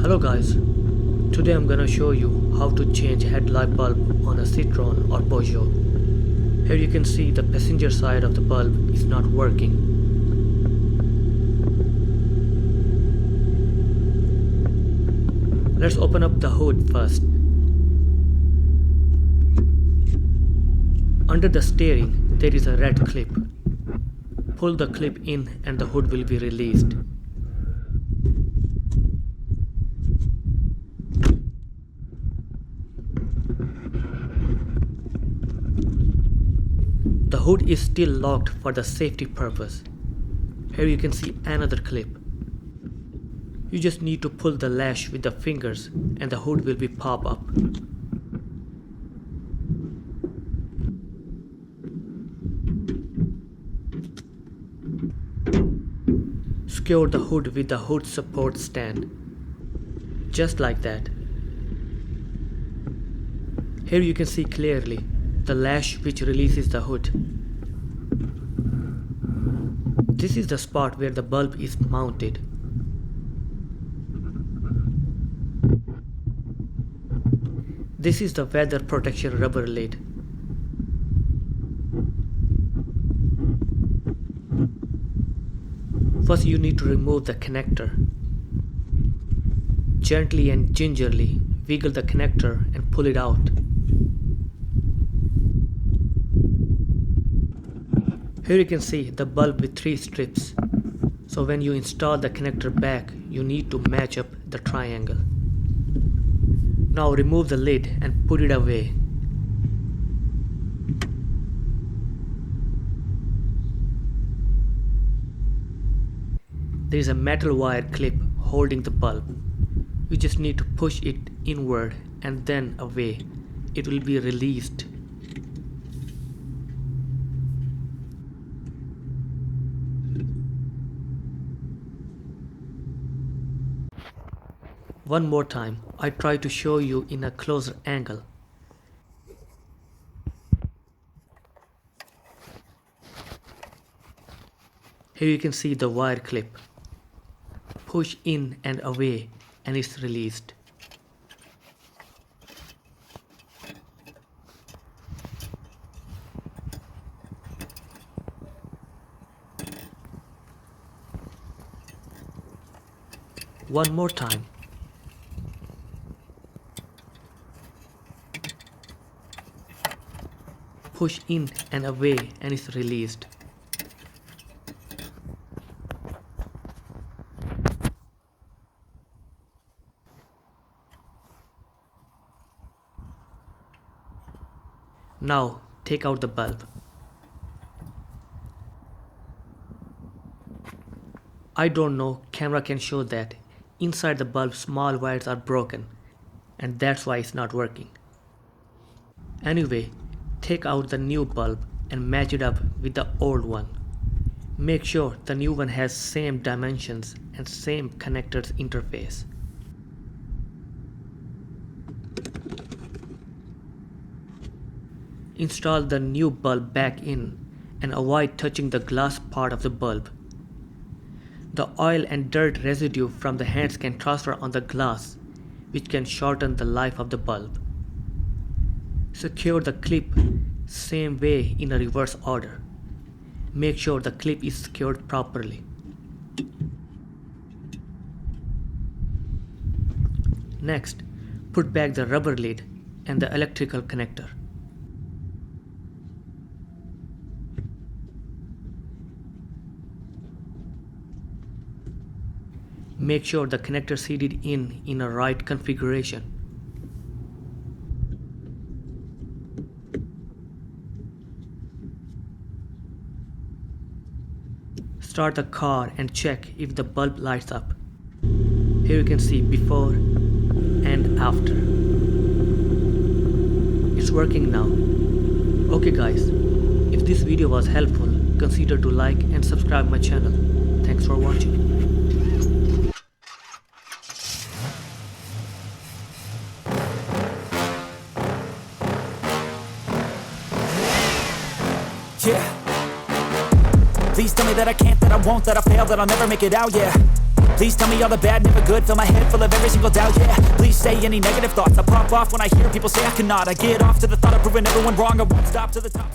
Hello guys, today I'm gonna show you how to change headlight bulb on a Citroen or Peugeot. Here you can see the passenger side of the bulb is not working. Let's open up the hood first. Under the steering there is a red clip. Pull the clip in and the hood will be released. The hood is still locked for the safety purpose. Here you can see another clip. You just need to pull the lash with the fingers and the hood will be pop up. Secure the hood with the hood support stand. Just like that. Here you can see clearly the lash which releases the hood. This is the spot where the bulb is mounted. This is the weather protection rubber lid. First you need to remove the connector. Gently and gingerly wiggle the connector and pull it out. Here you can see the bulb with 3 strips. So when you install the connector back, you need to match up the triangle. Now remove the lid and put it away. There is a metal wire clip holding the bulb. You just need to push it inward and then away. It will be released. One more time, I try to show you in a closer angle. Here you can see the wire clip. Push in and away and it's released. One more time. Push in and away and it's released. Now take out the bulb. I don't know, camera can show that inside the bulb small wires are broken and that's why it's not working. Anyway, take out the new bulb and match it up with the old one. Make sure the new one has same dimensions and same connectors interface. Install the new bulb back in and avoid touching the glass part of the bulb. The oil and dirt residue from the hands can transfer on the glass, which can shorten the life of the bulb. Secure the clip same way in a reverse order. Make sure the clip is secured properly. Next, put back the rubber lid and the electrical connector. Make sure the connector seated in a right configuration. Start the car and check if the bulb lights up. Here you can see before and after. It's working now. Okay guys, if this video was helpful, consider to like and subscribe my channel. Thanks for watching. Yeah. Please tell me that I can't, that I won't, that I fail, that I'll never make it out, yeah. Please tell me all the bad, never good. Fill my head full of every single doubt, yeah. Please say any negative thoughts. I pop off when I hear people say I cannot. I get off to the thought of proving everyone wrong. I won't stop to the top.